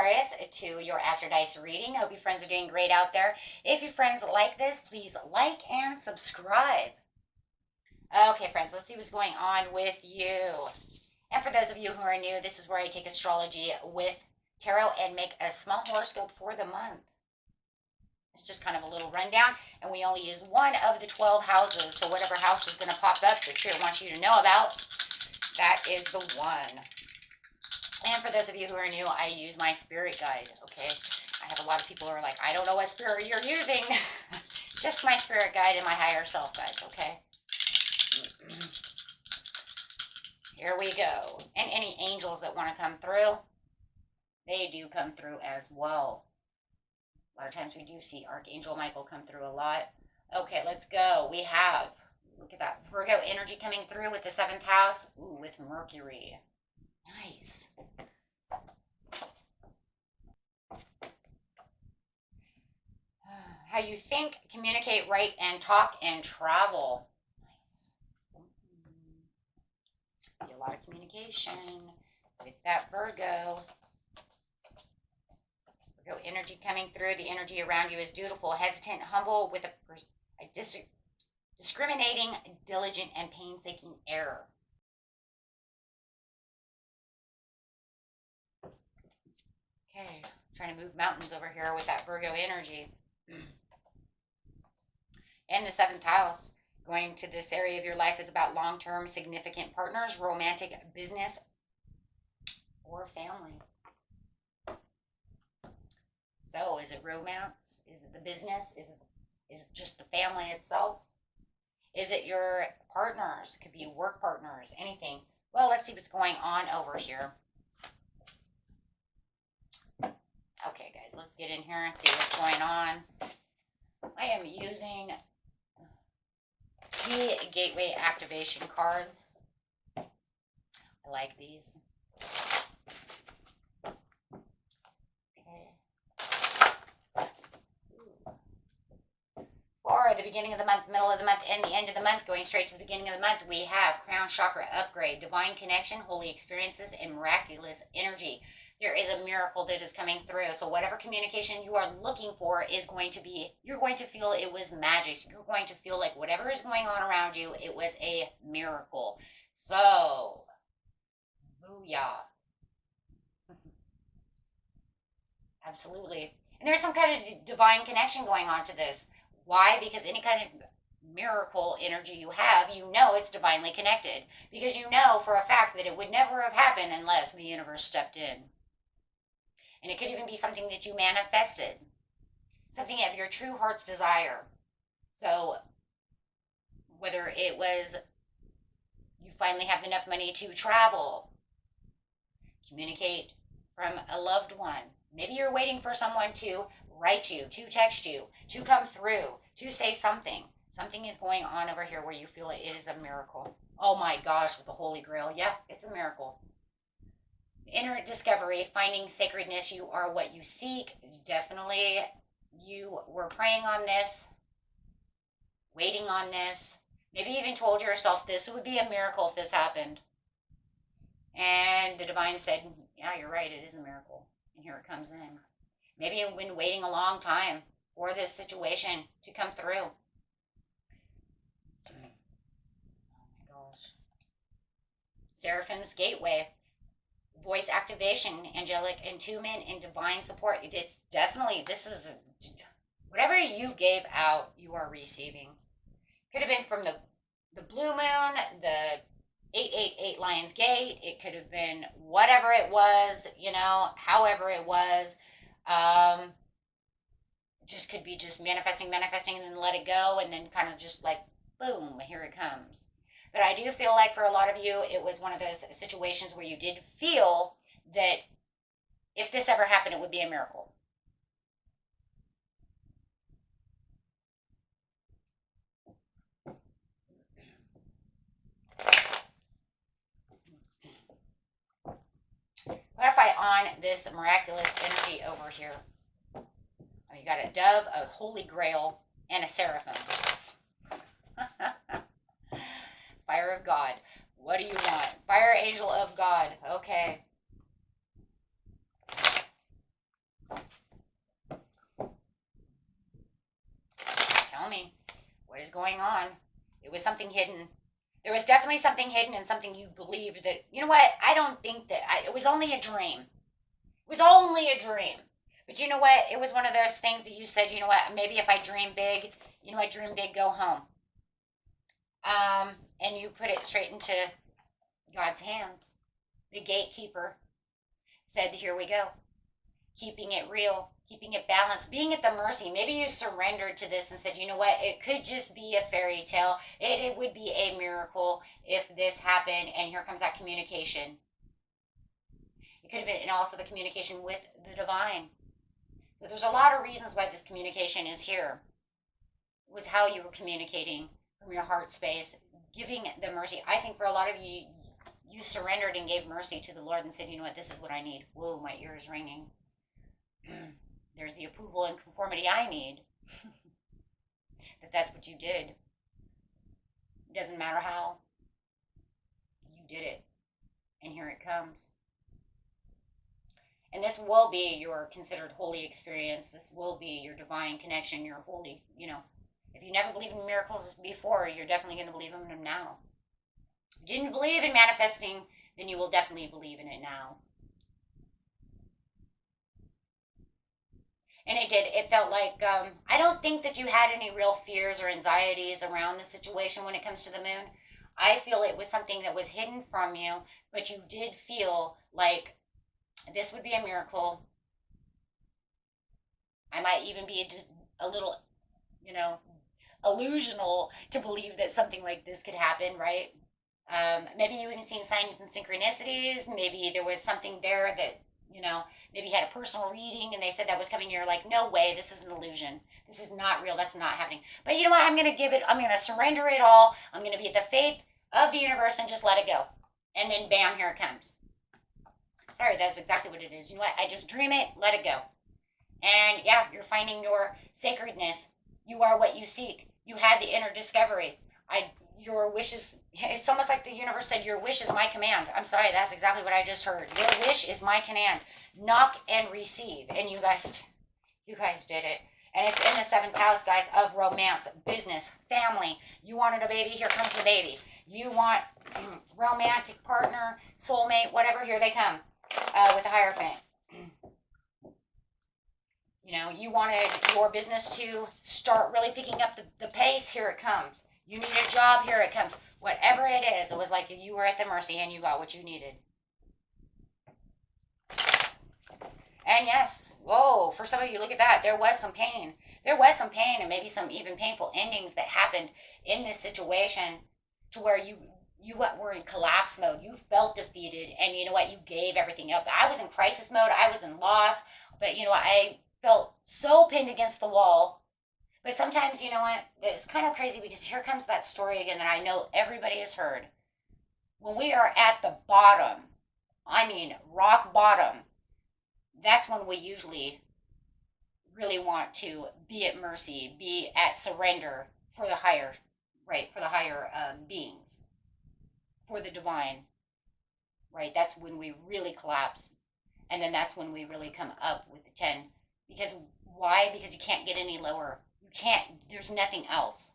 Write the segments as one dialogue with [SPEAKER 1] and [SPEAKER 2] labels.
[SPEAKER 1] Aquarius, to your Astro Dice reading. Hope you friends are doing great out there. If you friends like this, please like and subscribe. Okay, friends, let's see what's going on with you. And for those of you who are new, this is where I take astrology with tarot and make a small horoscope for the month. It's just kind of a little rundown, and we only use one of the 12 houses, so whatever house is going to pop up that Spirit wants you to know about, that is the one. And for those of you who are new, I use my spirit guide, okay? I have a lot of people who are like, I don't know what spirit you're using. Just my spirit guide and my higher self, guys, okay? Here we go. And any angels that want to come through, they do come through as well. A lot of times we do see Archangel Michael come through a lot. Okay, let's go. We have, look at that, Virgo energy coming through with the 7th house. Ooh, with Mercury. Nice. How you think, communicate, write, and talk, and travel. Nice. Be a lot of communication with that Virgo. Virgo energy coming through. The energy around you is dutiful, hesitant, humble, with a discriminating, diligent, and painstaking air. Okay, trying to move mountains over here with that Virgo energy. And the 7th house, going to this area of your life, is about long-term significant partners, romantic, business, or family. So, is it romance? Is it the business? Is it just the family itself? Is it your partners? Could be work partners, anything. Well, let's see what's going on over here. Okay, guys, let's get in here and see what's going on. I am using key gateway activation cards. I like these. Okay. For the beginning of the month, middle of the month, and the end of the month, going straight to the beginning of the month, we have Crown Chakra upgrade, divine connection, holy experiences, and miraculous energy. There is a miracle that is coming through. So whatever communication you are looking for is going to be, you're going to feel it was magic. You're going to feel like whatever is going on around you, it was a miracle. So, booyah. Absolutely. And there's some kind of divine connection going on to this. Why? Because any kind of miracle energy you have, you know it's divinely connected. Because you know for a fact that it would never have happened unless the universe stepped in. And it could even be something that you manifested. Something of your true heart's desire. So, whether it was you finally have enough money to travel, communicate from a loved one. Maybe you're waiting for someone to write you, to text you, to come through, to say something. Something is going on over here where you feel it is a miracle. Oh my gosh, with the Holy Grail. Yeah, it's a miracle. Inner discovery, finding sacredness. You are what you seek. Definitely, you were praying on this, waiting on this. Maybe even told yourself this would be a miracle if this happened. And the divine said, yeah, you're right, it is a miracle. And here it comes in. Maybe you've been waiting a long time for this situation to come through. Oh my gosh. Seraphim's Gateway. Voice activation, angelic attunement, and divine support. It's definitely, this is, whatever you gave out, you are receiving. Could have been from the blue moon, the 888 Lion's Gate. It could have been whatever it was, you know, however it was. Just could be just manifesting, and then let it go, and then kind of just like, boom, here it comes. But I do feel like for a lot of you, it was one of those situations where you did feel that if this ever happened, it would be a miracle. Clarify on this miraculous energy over here. You got a dove, a holy grail, and a seraphim. Fire of God. What do you want? Fire angel of God. Okay. was going on. It was something hidden. There was definitely something hidden and something you believed that, you know what, I don't think that, it was only a dream. It was only a dream. But you know what, it was one of those things that you said, you know what, maybe if I dream big, you know, I dream big, go home. And you put it straight into God's hands. The gatekeeper said, here we go. Keeping it real, keeping it balanced, being at the mercy. Maybe you surrendered to this and said, you know what, it could just be a fairy tale. It would be a miracle if this happened. And here comes that communication. It could have been, and also the communication with the divine. So there's a lot of reasons why this communication is here. It was how you were communicating from your heart space, giving the mercy. I think for a lot of you, you surrendered and gave mercy to the Lord and said, you know what, this is what I need. Whoa, my ear is ringing. There's the approval and conformity I need. That's what you did. It doesn't matter how. You did it. And here it comes. And this will be your considered holy experience. This will be your divine connection, your holy, you know. If you never believed in miracles before, you're definitely going to believe in them now. If you didn't believe in manifesting, then you will definitely believe in it now. And it did. It felt like, I don't think that you had any real fears or anxieties around the situation when it comes to the moon. I feel it was something that was hidden from you, but you did feel like this would be a miracle. I might even be a little, you know, illusional to believe that something like this could happen, right? Maybe you even seen signs and synchronicities. Maybe there was something there that, you know, maybe you had a personal reading and they said that was coming. You're like, no way, this is an illusion. This is not real. That's not happening. But you know what? I'm going to surrender it all. I'm going to be at the faith of the universe and just let it go. And then bam, here it comes. Sorry, that's exactly what it is. You know what? I just dream it, let it go. And yeah, you're finding your sacredness. You are what you seek. You had the inner discovery. Your wishes, it's almost like the universe said, your wish is my command. I'm sorry, that's exactly what I just heard. Your wish is my command. Knock and receive. And you guys did it. And it's in the 7th house, guys, of romance, business, family. You wanted a baby, here comes the baby. You want romantic partner, soulmate, whatever, here they come with the Hierophant. You know, you wanted your business to start really picking up the pace, here it comes. You need a job, here it comes. Whatever it is, it was like you were at the mercy and you got what you needed. And yes, whoa, for some of you, look at that. There was some pain. There was some pain and maybe some even painful endings that happened in this situation to where you were in collapse mode. You felt defeated and you know what? You gave everything up. I was in crisis mode. I was in loss. But you know what? I felt so pinned against the wall. But sometimes, you know what? It's kind of crazy because here comes that story again that I know everybody has heard. When we are at the bottom, I mean rock bottom, that's when we usually really want to be at mercy, be at surrender for the higher, right? For the higher beings, for the divine, right? That's when we really collapse. And then that's when we really come up with the 10. Because why? Because you can't get any lower. You can't, there's nothing else.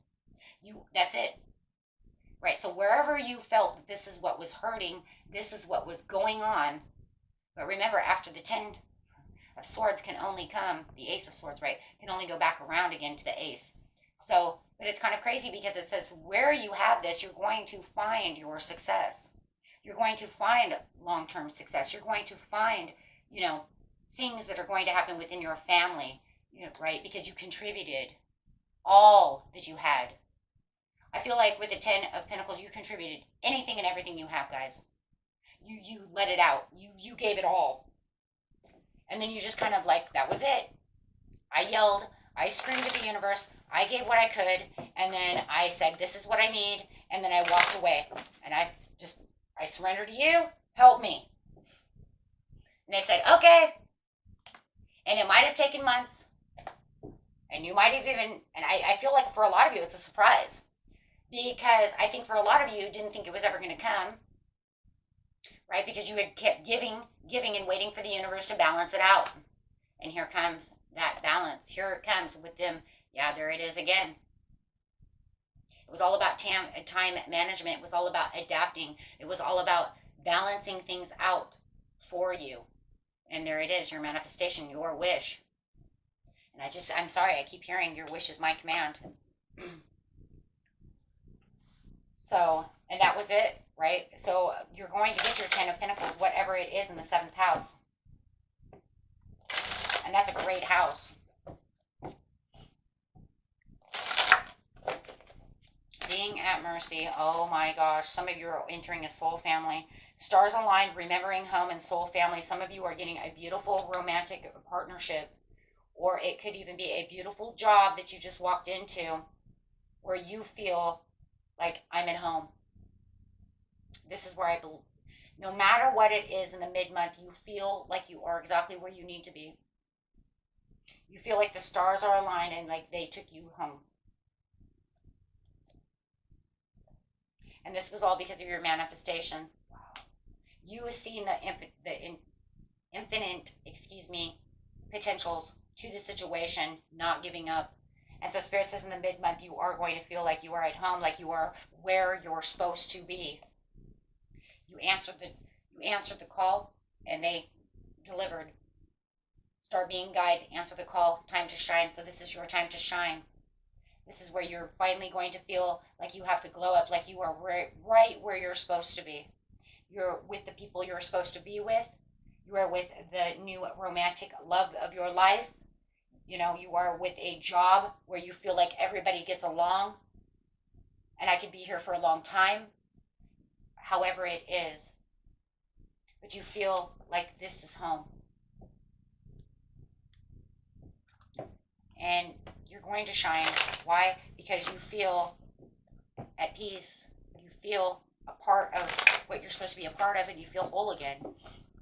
[SPEAKER 1] That's it. Right? So wherever you felt that this is what was hurting, this is what was going on. But remember, after the 10 of swords can only come, the ace of swords, right, can only go back around again to the ace. So, but it's kind of crazy because it says where you have this, you're going to find your success. You're going to find long-term success. You're going to find, you know, things that are going to happen within your family, you know, right? Because you contributed all that you had. I feel like with the 10 of Pentacles, you contributed anything and everything you have, guys. You let it out. You gave it all. And then you just kind of like, that was it. I yelled. I screamed at the universe. I gave what I could. And then I said, this is what I need. And then I walked away. And I surrender to you. Help me. And they said, okay. And it might have taken months. And you might have even, and I feel like for a lot of you, it's a surprise. Because I think for a lot of you, didn't think it was ever going to come. Right? Because you had kept giving and waiting for the universe to balance it out. And here comes that balance. Here it comes with them. Yeah, there it is again. It was all about time management. It was all about adapting. It was all about balancing things out for you. And there it is, your manifestation, your wish. And I'm sorry, I keep hearing your wish is my command. So, and that was it, right? So you're going to get your 10 of Pentacles, whatever it is, in the 7th house. And that's a great house. Being at mercy. Oh my gosh. Some of you are entering a soul family. Stars aligned, remembering home and soul family. Some of you are getting a beautiful romantic partnership. Or it could even be a beautiful job that you just walked into where you feel like I'm at home. This is where I believe. No matter what it is in the mid-month, you feel like you are exactly where you need to be. You feel like the stars are aligned and like they took you home. And this was all because of your manifestation. Wow. You have seen the infinite, potentials to the situation, not giving up. And so Spirit says in the mid-month, you are going to feel like you are at home, like you are where you're supposed to be. You answered the call, and they delivered. Start being guided, answer the call, time to shine. So this is your time to shine. This is where you're finally going to feel like you have to glow up, like you are right where you're supposed to be. You're with the people you're supposed to be with. You are with the new romantic love of your life. You know, you are with a job where you feel like everybody gets along. And I could be here for a long time. However it is. But you feel like this is home. And you're going to shine. Why? Because you feel at peace. You feel a part of what you're supposed to be a part of, and you feel whole again.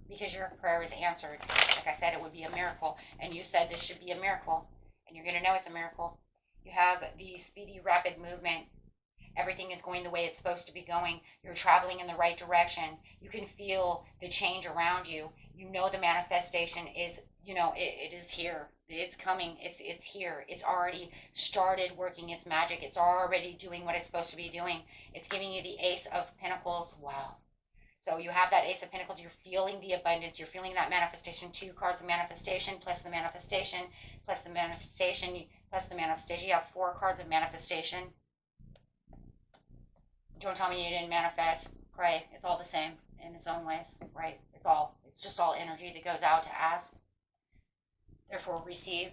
[SPEAKER 1] Because your prayer is answered. Like I said, it would be a miracle. And you said this should be a miracle. And you're going to know it's a miracle. You have the speedy, rapid movement. Everything is going the way it's supposed to be going. You're traveling in the right direction. You can feel the change around you. You know the manifestation is, it is here. It's coming. It's here. It's already started working its magic. It's already doing what it's supposed to be doing. It's giving you the Ace of Pentacles. Wow. So you have that Ace of Pentacles. You're feeling the abundance. You're feeling that manifestation. 2 cards of manifestation plus the manifestation plus the manifestation plus the manifestation. You have 4 cards of manifestation. Don't tell me you didn't manifest. Pray. It's all the same in its own ways, right? It's just all energy that goes out to ask. Therefore, receive.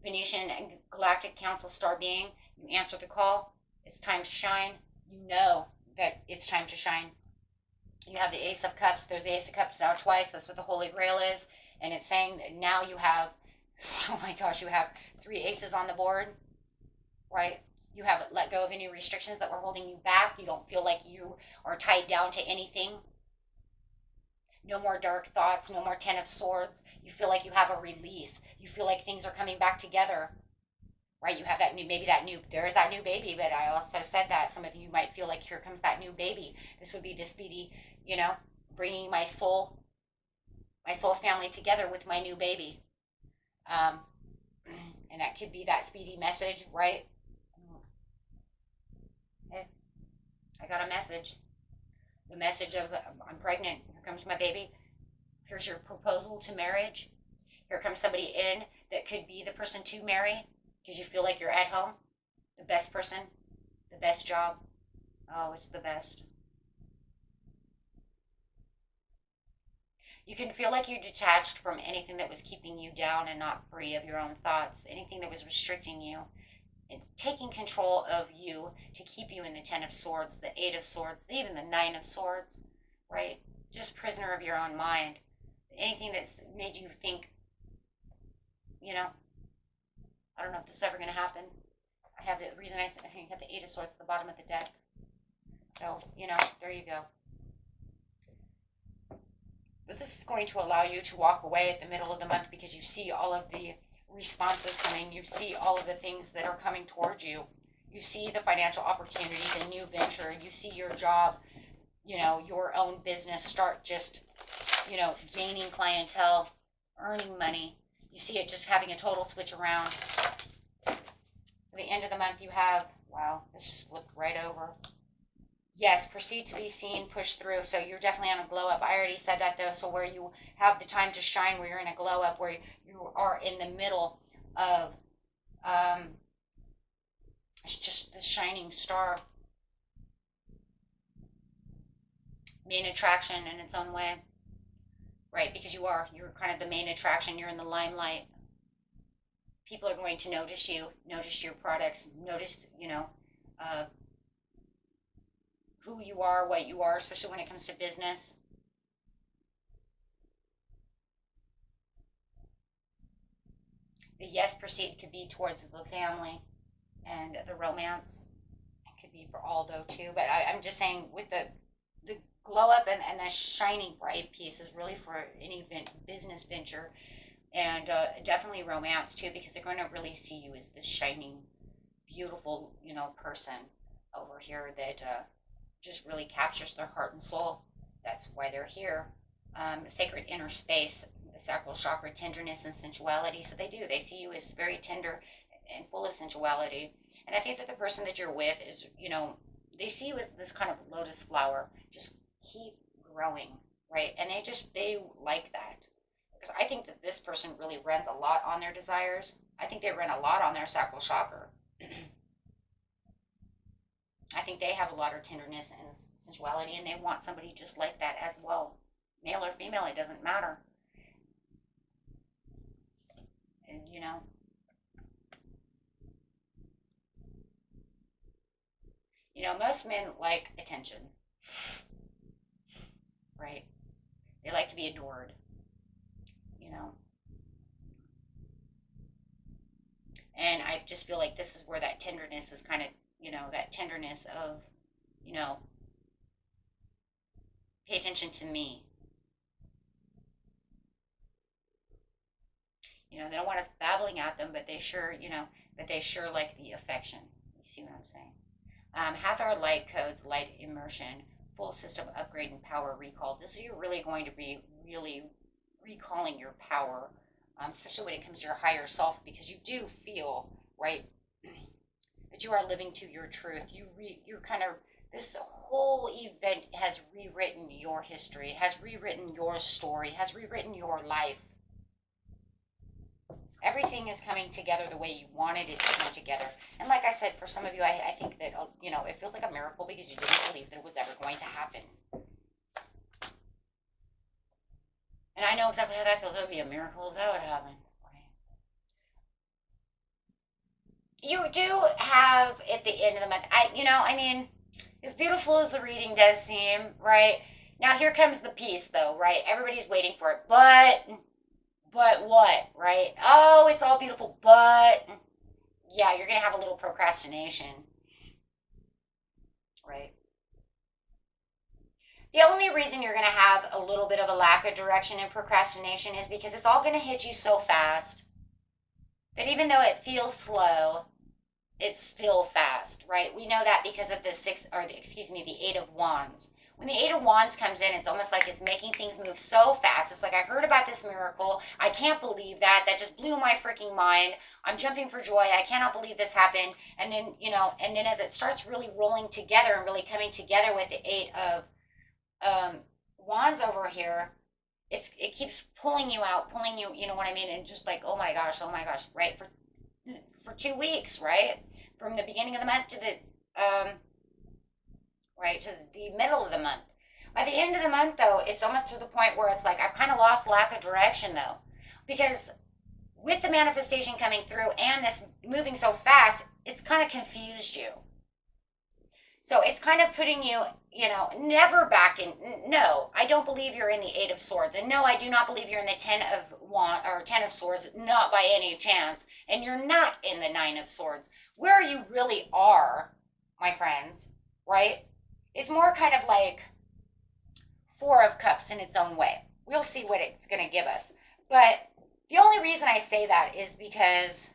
[SPEAKER 1] Venetian and Galactic Council Star Being. You answer the call. It's time to shine. You know that it's time to shine. You have the Ace of Cups. There's the Ace of Cups now twice. That's what the Holy Grail is. And it's saying that now you have, oh my gosh, you have 3 aces on the board, right? You have let go of any restrictions that were holding you back. You don't feel like you are tied down to anything. No more dark thoughts. No more 10 of Swords. You feel like you have a release. You feel like things are coming back together. Right? You have that new, there's that new baby, but I also said that some of you might feel like here comes that new baby. This would be the speedy, bringing my soul family together with my new baby. And that could be that speedy message, right? Hey, I got a message. The message of, I'm pregnant. Here comes my baby. Here's your proposal to marriage. Here comes somebody in that could be the person to marry. Because you feel like you're at home, the best person, the best job. Oh, it's the best. You can feel like you're detached from anything that was keeping you down and not free of your own thoughts, anything that was restricting you, and taking control of you to keep you in the 10 of Swords, the 8 of Swords, even the 9 of Swords, right? Just prisoner of your own mind. Anything that's made you think, I don't know if this is ever going to happen. I have the reason I have the 8 of Swords at the bottom of the deck. So, there you go. But this is going to allow you to walk away at the middle of the month because you see all of the responses coming. You see all of the things that are coming towards you. You see the financial opportunity, the new venture. You see your job, your own business start just, gaining clientele, earning money. You see it just having a total switch around. For the end of the month, you have, wow, this just flipped right over. Yes, proceed to be seen, push through. So you're definitely on a glow up. I already said that though. So where you have the time to shine, where you're in a glow up, where you are in the middle of it's just the shining star. Main attraction in its own way. Right, because you're kind of the main attraction, you're in the limelight. People are going to notice you, notice your products, notice, who you are, what you are, especially when it comes to business. The yes proceed could be towards the family and the romance. It could be for Aldo too, but I'm just saying with the glow up and the shining bright piece is really for any business venture, and definitely romance too, because they're going to really see you as this shining, beautiful, person over here that just really captures their heart and soul. That's why they're here. Sacred inner space, the sacral chakra, tenderness and sensuality. So they see you as very tender and full of sensuality. And I think that the person that you're with is, they see you as this kind of lotus flower. Just keep growing, right? And they like that. Because I think that this person really runs a lot on their desires. I think they run a lot on their sacral chakra. I think they have a lot of tenderness and sensuality, and they want somebody just like that as well. Male or female, it doesn't matter. And, most men like attention, right? They like to be adored, And I just feel like this is where that tenderness is kind of, that tenderness of, pay attention to me. They don't want us babbling at them, but they sure, like the affection. You see what I'm saying? Hathor light codes, light immersion, full system upgrade and power recall. This is you're really going to be really recalling your power, especially when it comes to your higher self, because you do feel, right, that you are living to your truth. You're kind of, this whole event has rewritten your history, has rewritten your story, has rewritten your life. Everything is coming together the way you wanted it to come together. And like I said, for some of you, I think that, it feels like a miracle because you didn't believe that it was ever going to happen. And I know exactly how that feels. It would be a miracle if that would happen. Right? You do have, at the end of the month, as beautiful as the reading does seem, right? Now here comes the piece, though, right? Everybody's waiting for it. But what, right? Oh, it's all beautiful, but yeah, you're going to have a little procrastination, right? The only reason you're going to have a little bit of a lack of direction and procrastination is because it's all going to hit you so fast that even though it feels slow, it's still fast, right? We know that because of the Eight of Wands. When the Eight of Wands comes in, it's almost like it's making things move so fast. It's like, I heard about this miracle. I can't believe that. That just blew my freaking mind. I'm jumping for joy. I cannot believe this happened. And then, as it starts really rolling together and really coming together with the Eight of Wands over here, it keeps pulling you out, you know what I mean? And just like, oh my gosh, right? For 2 weeks, right? From the beginning of the month to the middle of the month. By the end of the month, though, it's almost to the point where it's like I've kind of lost lack of direction, though, because with the manifestation coming through and this moving so fast, it's kind of confused you. So it's kind of putting you, never back in. No, I don't believe you're in the Eight of Swords, and no, I do not believe you're in the Ten of Swords, not by any chance. And you're not in the Nine of Swords. Where you really are, my friends, right? It's more kind of like Four of Cups in its own way. We'll see what it's going to give us. But the only reason I say that is because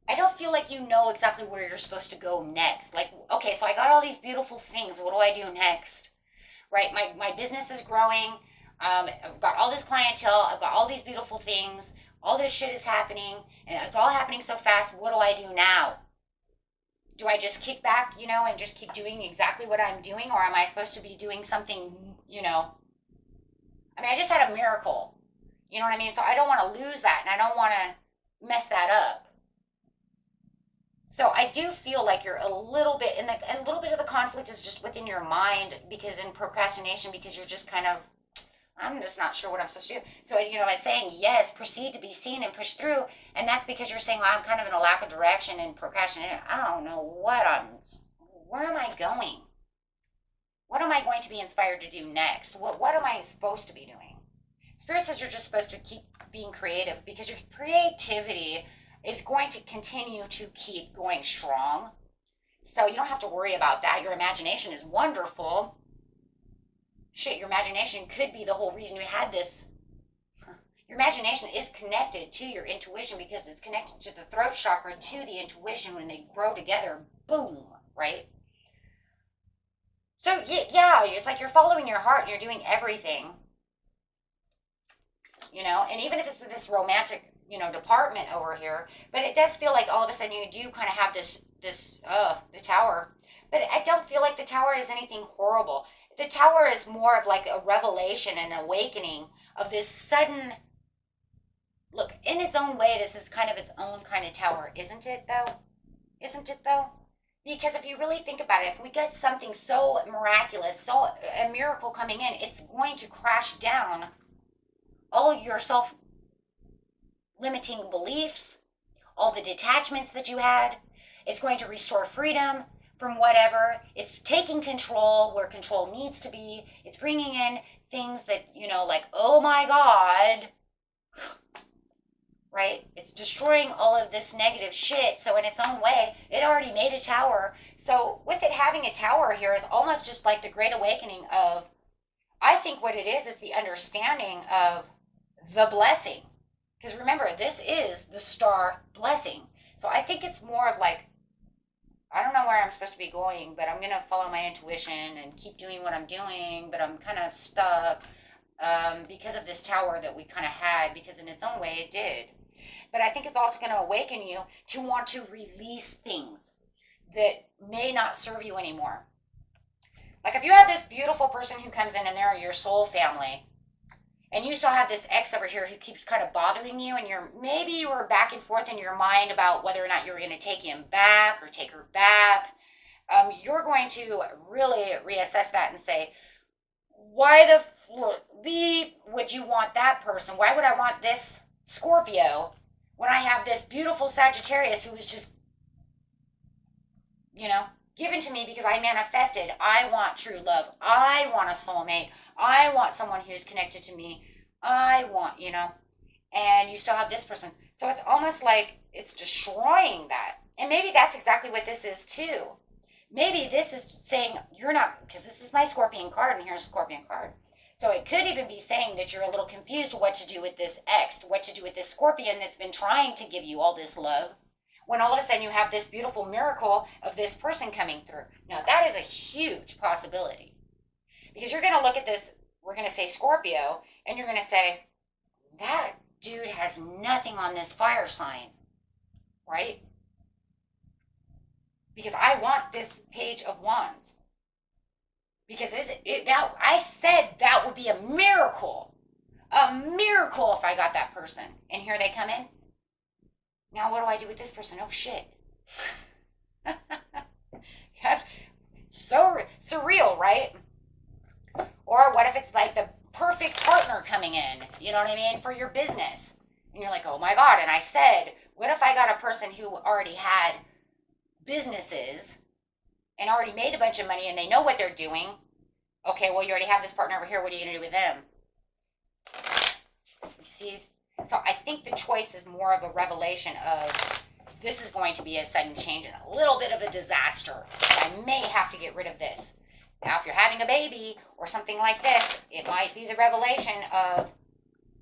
[SPEAKER 1] I don't feel like you know exactly where you're supposed to go next. Like, okay, so I got all these beautiful things. What do I do next? Right? My business is growing. I've got all this clientele. I've got all these beautiful things. all this shit is happening, and it's all happening so fast. What do I do now? Do I just kick back, and just keep doing exactly what I'm doing? Or am I supposed to be doing something, I mean, I just had a miracle. You know what I mean? So I don't want to lose that, and I don't want to mess that up. So I do feel like you're a little bit, and a little bit of the conflict is just within your mind, because in procrastination, because you're just kind of, I'm just not sure what I'm supposed to do. So, it's saying, yes, proceed to be seen and push through. And that's because you're saying, well, I'm kind of in a lack of direction and procrastinating. I don't know where am I going? What am I going to be inspired to do next? What am I supposed to be doing? Spirit says you're just supposed to keep being creative, because your creativity is going to continue to keep going strong. So you don't have to worry about that. Your imagination is wonderful. Shit, your imagination could be the whole reason you had this. Your imagination is connected to your intuition, because it's connected to the throat chakra, to the intuition. When they grow together, boom, right? So, yeah, it's like you're following your heart and you're doing everything. And even if it's this romantic, department over here, but it does feel like all of a sudden you do kind of have the tower. But I don't feel like the tower is anything horrible. The tower is more of like a revelation and awakening of this sudden, look, in its own way, this is kind of its own kind of tower, isn't it though? Isn't it though? Because if you really think about it, if we get something so miraculous, so a miracle coming in, it's going to crash down all your self-limiting beliefs, all the detachments that you had. It's going to restore freedom from whatever. It's taking control where control needs to be. It's bringing in things that, like, oh my God, right? It's destroying all of this negative shit. So in its own way, it already made a tower. So with it having a tower here is almost just like the great awakening of, I think what it is the understanding of the blessing. Because remember, this is the star blessing. So I think it's more of like, I don't know where I'm supposed to be going, but I'm going to follow my intuition and keep doing what I'm doing, but I'm kind of stuck because of this tower that we kind of had, because in its own way it did. But I think it's also going to awaken you to want to release things that may not serve you anymore. Like if you have this beautiful person who comes in and they're your soul family, and you still have this ex over here who keeps kind of bothering you, and maybe you were back and forth in your mind about whether or not you were going to take him back or take her back, you're going to really reassess that and say, why would you want that person? Why would I want this Scorpio when I have this beautiful Sagittarius who was just, given to me because I manifested? I want true love. I want a soulmate. I want someone who's connected to me. I want, and you still have this person. So it's almost like it's destroying that. And maybe that's exactly what this is too. Maybe this is saying you're not, because this is my Scorpion card and here's a Scorpion card. So it could even be saying that you're a little confused what to do with this ex, what to do with this Scorpion that's been trying to give you all this love, when all of a sudden you have this beautiful miracle of this person coming through. Now that is a huge possibility. Because you're going to look at this, we're going to say Scorpio, and you're going to say, that dude has nothing on this fire sign, right? Because I want this Page of Wands. Because I said that would be a miracle if I got that person. And here they come in. Now what do I do with this person? Oh shit. So surreal, right? Or what if it's like the perfect partner coming in, you know what I mean, for your business? And you're like, oh my God. And I said, what if I got a person who already had businesses and already made a bunch of money and they know what they're doing? Okay, well, you already have this partner over here. What are you going to do with them? You see? So I think the choice is more of a revelation of this is going to be a sudden change and a little bit of a disaster. I may have to get rid of this. Now, if you're having a baby or something like this, it might be the revelation of,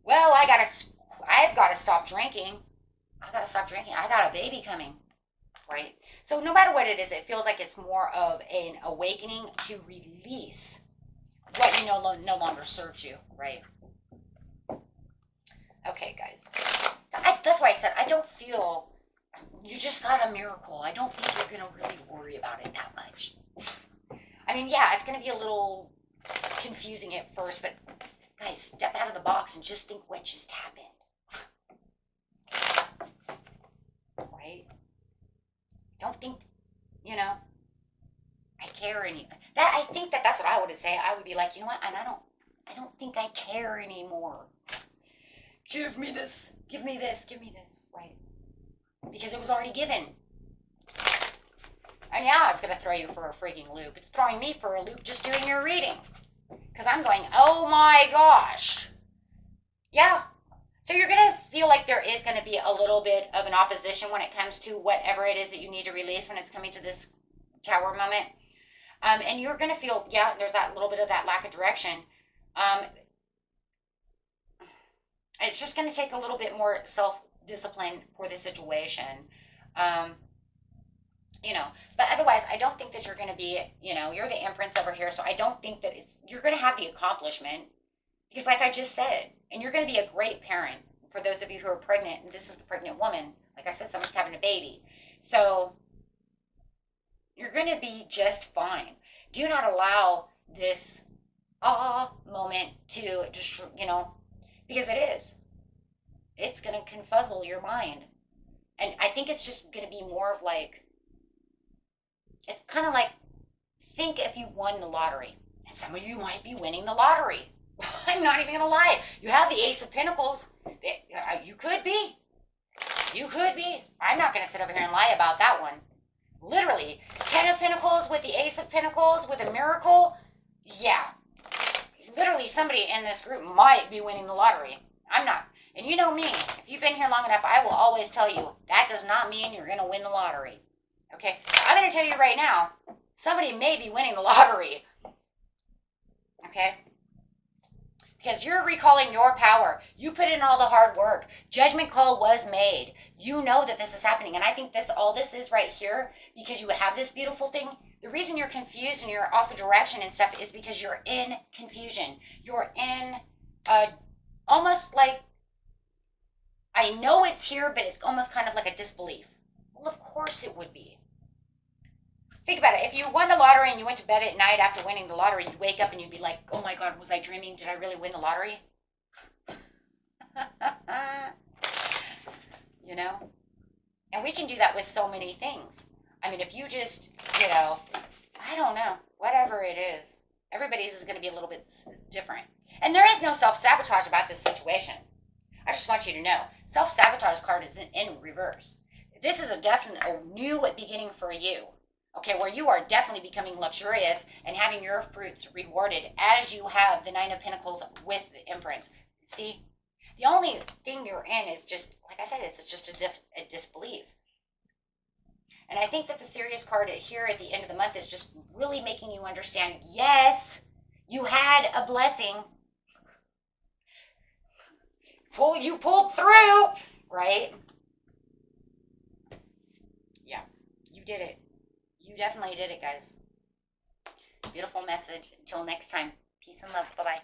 [SPEAKER 1] well, I've got to stop drinking. I got to stop drinking. I got a baby coming, right? So no matter what it is, it feels like it's more of an awakening to release what no longer serves you, right? Okay, guys. That's why I said I don't feel you just got a miracle. I don't think you're going to really worry about it that much. I mean, yeah, it's going to be a little confusing at first, but guys, step out of the box and just think what just happened. Right? Don't think, I care any. I think that's what I would say. I would be like, you know what? And I don't think I care anymore. Give me this. Give me this. Give me this. Right? Because it was already given. And yeah, it's going to throw you for a freaking loop. It's throwing me for a loop just doing your reading. Because I'm going, oh my gosh. Yeah. So you're going to feel like there is going to be a little bit of an opposition when it comes to whatever it is that you need to release when it's coming to this Tower moment. And you're going to feel, yeah, there's that little bit of that lack of direction. It's just going to take a little bit more self-discipline for the situation. But otherwise, I don't think that you're going to be, you're the Empress over here, so I don't think that you're going to have the accomplishment, because like I just said, and you're going to be a great parent for those of you who are pregnant, and this is the pregnant woman. Like I said, someone's having a baby. So you're going to be just fine. Do not allow this moment to just, because it is. It's going to confuzzle your mind. And I think it's just going to be more of like, it's kind of like, think if you won the lottery. And some of you might be winning the lottery. I'm not even going to lie. You have the Ace of Pentacles. You could be. You could be. I'm not going to sit over here and lie about that one. Literally, 10 of Pentacles with the Ace of Pentacles with a miracle. Yeah. Literally, somebody in this group might be winning the lottery. I'm not. And you know me. If you've been here long enough, I will always tell you, that does not mean you're going to win the lottery. Okay? I'm going to tell you right now, somebody may be winning the lottery. Okay? Because you're recalling your power. You put in all the hard work. Judgment call was made. You know that this is happening. And I think all this is right here, because you have this beautiful thing. The reason you're confused and you're off of direction and stuff is because you're in confusion. You're in almost like, I know it's here, but it's almost kind of like a disbelief. Well, of course it would be. Think about it. If you won the lottery and you went to bed at night after winning the lottery, you'd wake up and you'd be like, oh my God, was I dreaming? Did I really win the lottery? And we can do that with so many things. I mean, if you just, I don't know, whatever it is, everybody's is going to be a little bit different. And there is no self-sabotage about this situation. I just want you to know, self-sabotage card is in reverse. This is a new beginning for you. Okay, where you are definitely becoming luxurious and having your fruits rewarded as you have the Nine of Pentacles with the Empress. See, the only thing you're in is just, like I said, it's just a disbelief. And I think that the Serious card here at the end of the month is just really making you understand, yes, you had a blessing. You pulled through, right? Yeah, you did it. You definitely did it, guys. Beautiful message. Until next time. Peace and love. Bye-bye.